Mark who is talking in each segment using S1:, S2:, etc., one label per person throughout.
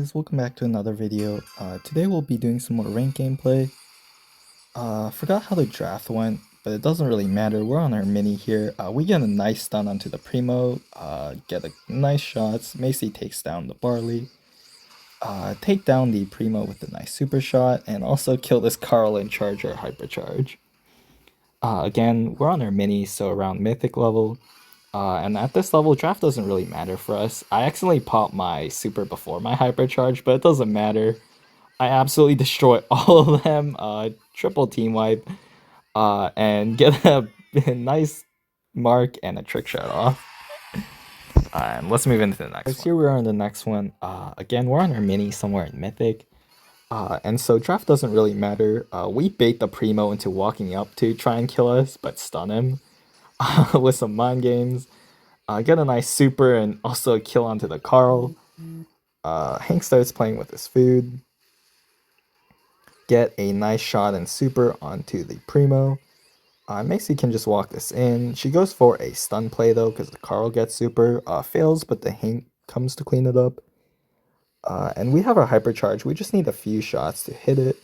S1: Guys, welcome back to another video. Today we'll be doing some more ranked gameplay. Forgot how the draft went, but it doesn't really matter. We're on our mini here. We get a nice stun onto the Primo, get a nice shots. Macy takes down the Barley, take down the Primo with a nice super shot, and also kill this Carl and charge our Hypercharge. Again, we're on our mini, so around Mythic level. And at this level, draft doesn't really matter for us. I accidentally popped my super before my hypercharge, but it doesn't matter. I absolutely destroy all of them, triple team wipe, and get a nice mark and a trick shot off. And let's move into the next one. Here we are in the next one. Again, we're on our mini somewhere in Mythic. And so draft doesn't really matter. We bait the Primo into walking up to try and kill us, but stun him with some mind games. Get a nice super and also a kill onto the Carl. Hank starts playing with his food. Get a nice shot and super onto the Primo. Macy can just walk this in. She goes for a stun play though because the Carl gets super. Fails, but the Hank comes to clean it up. And we have our hypercharge. We just need a few shots to hit it.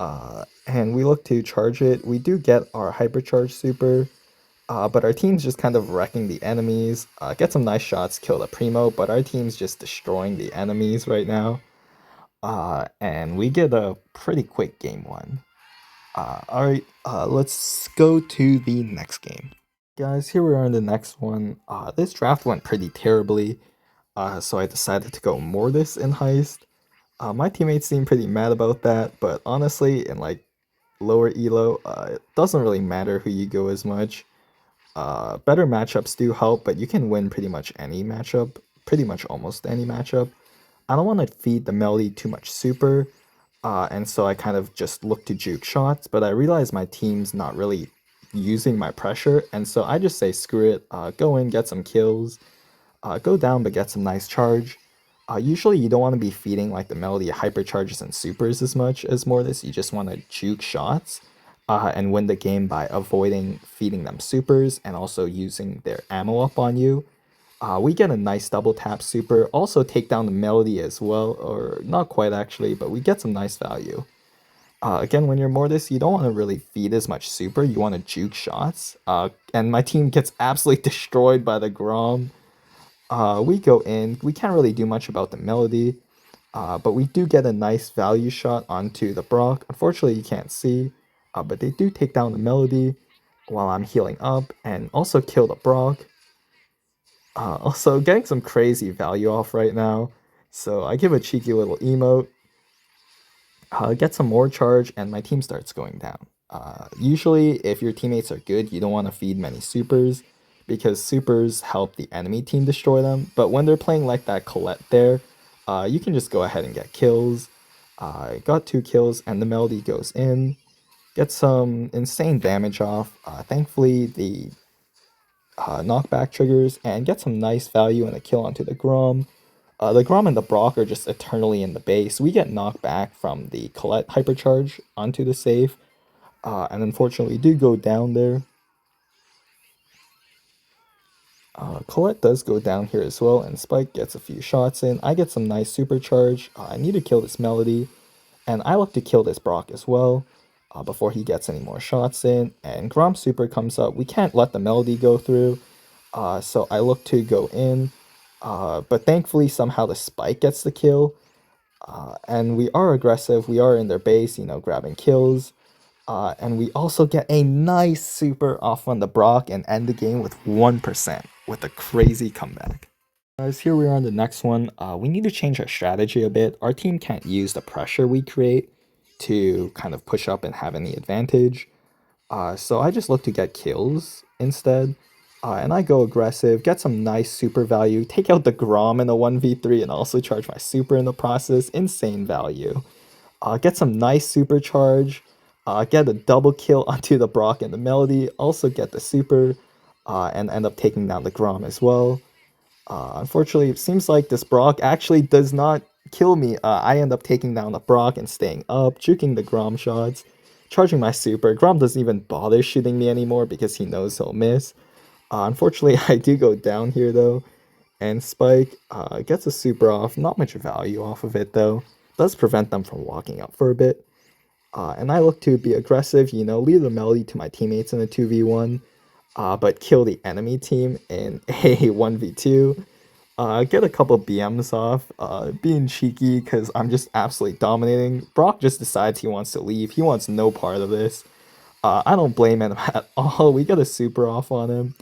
S1: And we look to charge it. We do get our hypercharge super. But our team's just kind of wrecking the enemies. Get some nice shots, kill the Primo, but our team's just destroying the enemies right now. And we get a pretty quick game one. Alright, let's go to the next game. Guys, here we are in the next one. This draft went pretty terribly, so I decided to go Mortis in Heist. My teammates seem pretty mad about that, but honestly, in like lower elo, it doesn't really matter who you go as much. Better matchups do help, but you can win pretty much any matchup, pretty much almost any matchup. I don't want to feed the Melody too much super, and so I kind of just look to juke shots, but I realize my team's not really using my pressure, and so I just say screw it, go in, get some kills, go down but get some nice charge. Usually you don't want to be feeding like the Melody hypercharges and supers as much as Mortis, you just want to juke shots. And win the game by avoiding feeding them supers and also using their ammo up on you. We get a nice double tap super, also take down the Melody as well, or not quite actually, but we get some nice value. Again, when you're Mortis, you don't want to really feed as much super, you want to juke shots. And my team gets absolutely destroyed by the Grom. We go in, we can't really do much about the Melody, but we do get a nice value shot onto the Brock. Unfortunately, you can't see. But they do take down the Melody while I'm healing up and also kill the Brock. Also getting some crazy value off right now. So I give a cheeky little emote. Get some more charge and my team starts going down. Usually if your teammates are good, you don't want to feed many supers because supers help the enemy team destroy them. But when they're playing like that Colette there, you can just go ahead and get kills. I got 2 kills and the Melody goes in. Get some insane damage off. Thankfully, the knockback triggers and get some nice value and a kill onto the Grom. The Grom and the Brock are just eternally in the base. We get knocked back from the Colette hypercharge onto the safe. And unfortunately, do go down there. Colette does go down here as well, and Spike gets a few shots in. I get some nice supercharge. I need to kill this Melody, and I look to kill this Brock as well. Before he gets any more shots in, and Grom super comes up. We can't let the Melody go through, so I look to go in, but thankfully somehow the Spike gets the kill, and we are aggressive. We are in their base, you know, grabbing kills, and we also get a nice super off on the Brock and end the game with 1% with a crazy comeback. Guys, here we are on the next one. We need to change our strategy a bit. Our team can't use the pressure we create to kind of push up and have any advantage. So I just look to get kills instead. And I go aggressive, get some nice super value, take out the Grom in a 1v3 and also charge my super in the process. Insane value. Get some nice super charge. Get a double kill onto the Brock and the Melody. Also get the super and end up taking down the Grom as well. Unfortunately, it seems like this Brock actually does not kill me. I end up taking down the Brock and staying up, juking the Grom shots, charging my super. Grom doesn't even bother shooting me anymore because he knows he'll miss. Unfortunately, I do go down here though, and Spike gets a super off. Not much value off of it though. Does prevent them from walking up for a bit. And I look to be aggressive, leave the melody to my teammates in a 2v1, but kill the enemy team in a 1v2. Get a couple BMs off, being cheeky because I'm just absolutely dominating. Brock just decides he wants to leave. He wants no part of this. I don't blame him at all. We get a super off on him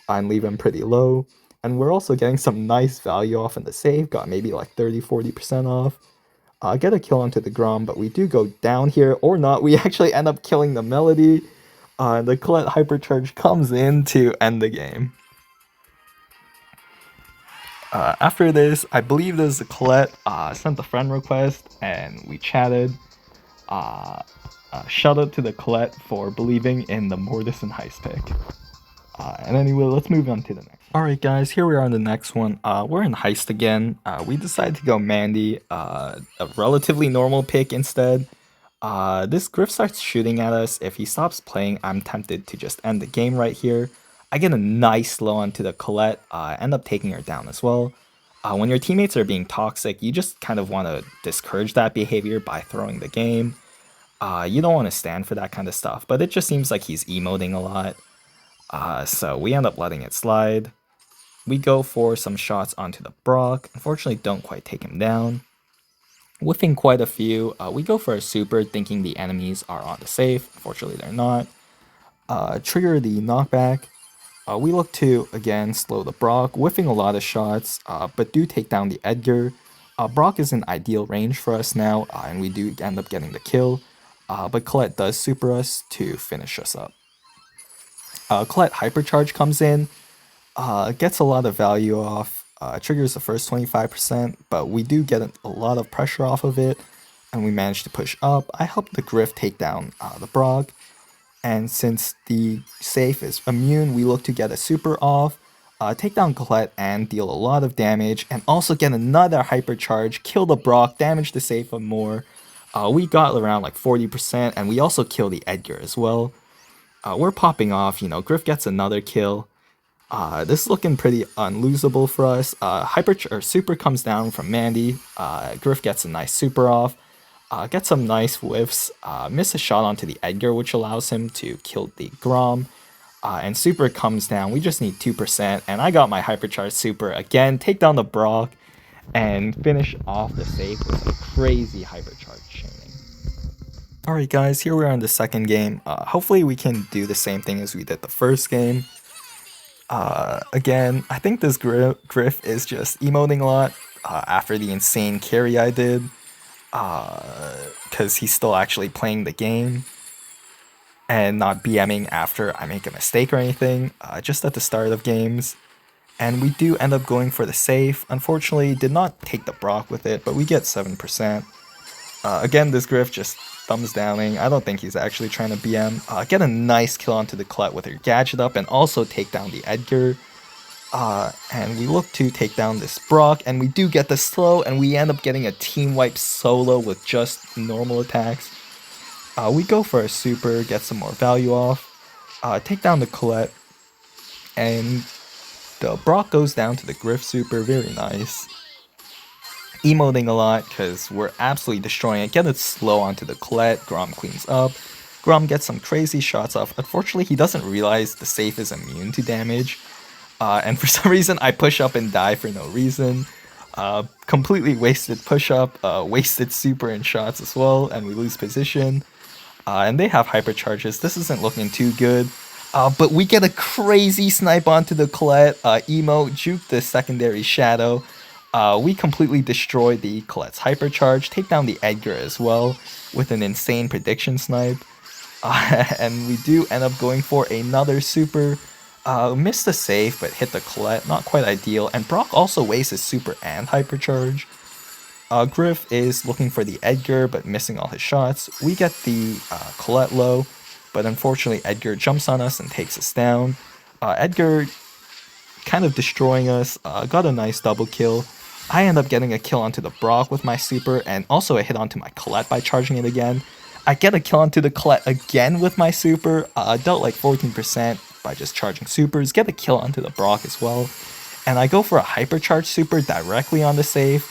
S1: and leave him pretty low. And we're also getting some nice value off in the save. Got maybe like 30-40% off. Get a kill onto the Grom, but we do go down here, or not. We actually end up killing the Melody. The Colette Hypercharge comes in to end the game. After this, I believe there's a Colette sent a friend request, and we chatted. Shout out to the Colette for believing in the Mortis and Heist pick. And anyway, let's move on to the next. Alright guys, here we are on the next one. We're in Heist again. We decided to go Mandy, a relatively normal pick instead. This Griff starts shooting at us. If he stops playing, I'm tempted to just end the game right here. I get a nice slow onto the Colette, end up taking her down as well. When your teammates are being toxic, you just kind of want to discourage that behavior by throwing the game. You don't want to stand for that kind of stuff, but it just seems like he's emoting a lot. So we end up letting it slide. We go for some shots onto the Brock. Unfortunately, don't quite take him down. Whiffing quite a few. We go for a super, thinking the enemies are on the safe. Unfortunately, they're not. Trigger the knockback. We look to, again, slow the Brock, whiffing a lot of shots, but do take down the Edgar. Brock is in ideal range for us now, and we do end up getting the kill. But Colette does super us to finish us up. Colette Hypercharge comes in, gets a lot of value off, triggers the first 25%, but we do get a lot of pressure off of it, and we manage to push up. I help the Griff take down the Brock, and since the safe is immune, we look to get a super off, take down Colette and deal a lot of damage, and also get another Hypercharge, kill the Brock, damage the safe more. We got around like 40%, and we also kill the Edgar as well. We're popping off, Griff gets another kill. This is looking pretty unlosable for us. Super comes down from Mandy. Griff gets a nice super off. Gets some nice whiffs. Miss a shot onto the Edgar, which allows him to kill the Grom. And super comes down. We just need 2%. And I got my Hypercharge super again. Take down the Brock. And finish off the safe with a crazy Hypercharge chaining. Alright guys, here we are in the second game. Hopefully we can do the same thing as we did the first game. Again, I think this Griff is just emoting a lot after the insane carry I did. Because he's still actually playing the game. And not BMing after I make a mistake or anything. Just at the start of games. And we do end up going for the safe. Unfortunately, did not take the Brock with it, but we get 7%. Again, this Griff just thumbs downing. I don't think he's actually trying to BM. Get a nice kill onto the Colette with her gadget up and also take down the Edgar. And we look to take down this Brock, and we do get the slow, and we end up getting a team wipe solo with just normal attacks. We go for a super, get some more value off, take down the Colette, and the Brock goes down to the Griff super, very nice. Emoting a lot because we're absolutely destroying it. Get it slow onto the Colette. Grom cleans up. Grom gets some crazy shots off. Unfortunately, he doesn't realize the safe is immune to damage. And for some reason, I push up and die for no reason. Completely wasted push up. Wasted super and shots as well. And we lose position. And they have hypercharges. This isn't looking too good. But we get a crazy snipe onto the Colette. Emo, juke the secondary shadow. We completely destroy the Colette's hypercharge, take down the Edgar as well with an insane prediction snipe, and we do end up going for another super. Missed the safe, but hit the Colette, not quite ideal, and Brock also wastes his super and hypercharge. Griff is looking for the Edgar, but missing all his shots. We get the Colette low, but unfortunately Edgar jumps on us and takes us down. Edgar kind of destroying us, got a nice double kill. I end up getting a kill onto the Brock with my super, and also a hit onto my Colette by charging it again. I get a kill onto the Colette again with my super, dealt like 14% by just charging supers, get a kill onto the Brock as well, And I go for a hypercharge super directly on the save,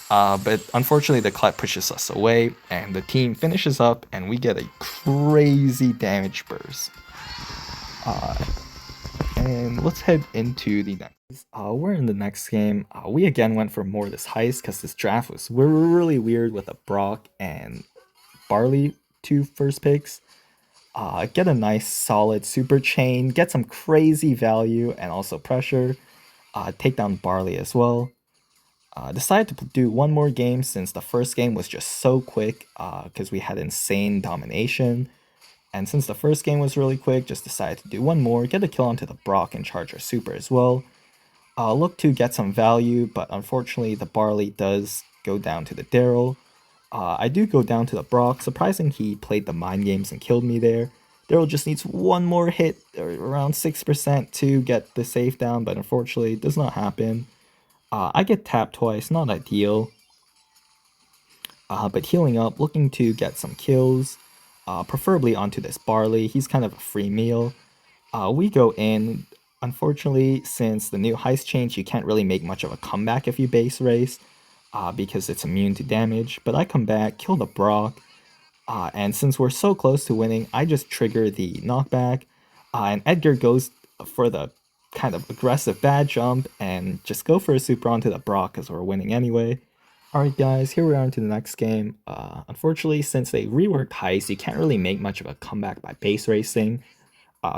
S1: but unfortunately the Klett pushes us away, and the team finishes up, and we get a crazy damage burst. And let's head into the next. We're in the next game. We again went for MORTIS HEIST because this draft was really weird with a Brock and Barley two first picks. Get a nice solid super chain, get some crazy value and also pressure. Take down Barley as well. Decided to do one more game since the first game was just so quick because we had insane domination. And since the first game was really quick, just decided to do one more, get a kill onto the Brock and charge our super as well. Look to get some value, but unfortunately the Barley does go down to the Daryl. I do go down to the Brock. Surprising he played the mind games and killed me there. Daryl just needs one more hit, around 6% to get the save down, but unfortunately it does not happen. I get tapped twice, not ideal. But healing up, looking to get some kills, preferably onto this Barley. He's kind of a free meal. We go in. Unfortunately, since the new heist change, you can't really make much of a comeback if you base race, because it's immune to damage. But I come back, kill the Brock, and since we're so close to winning, I just trigger the knockback, and Edgar goes for the kind of aggressive bad jump and just go for a super onto the Brock because we're winning anyway. Alright guys, here we are into the next game. Unfortunately, since they reworked Heist, you can't really make much of a comeback by base racing.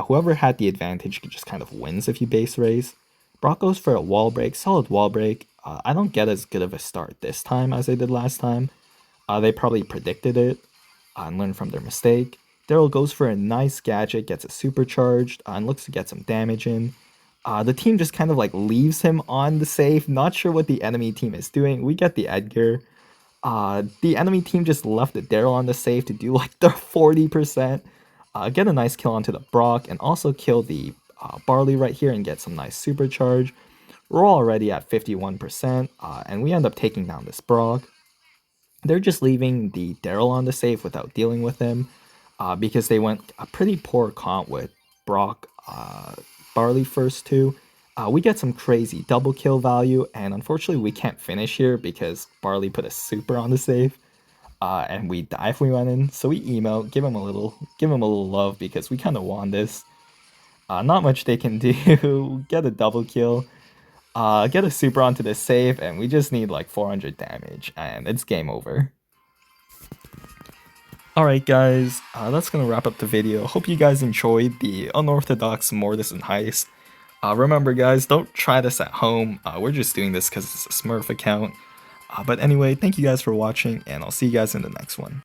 S1: Whoever had the advantage just kind of wins if you base race. Brock goes for a wall break, solid wall break. I don't get as good of a start this time as I did last time. They probably predicted it and learned from their mistake. Daryl goes for a nice gadget, gets it supercharged, and looks to get some damage in. The team just kind of like leaves him on the save. Not sure what the enemy team is doing. We get the Edgar. The enemy team just left the Daryl on the save to do like the 40%. Get a nice kill onto the Brock and also kill the Barley right here and get some nice supercharge. We're already at 51%, and we end up taking down this Brock. They're just leaving the Daryl on the save without dealing with him because they went a pretty poor comp with Brock Barley first two. We get some crazy double kill value, and unfortunately we can't finish here because Barley put a super on the save, and we die if we went in. So we emo, give him a little love because we kind of won this. Not much they can do. Get a double kill, get a super onto the save, and we just need like 400 damage, and it's game over. Alright guys, that's gonna wrap up the video. Hope you guys enjoyed the unorthodox Mortis and Heist. Remember guys, don't try this at home. We're just doing this because it's a Smurf account. But anyway, thank you guys for watching, and I'll see you guys in the next one.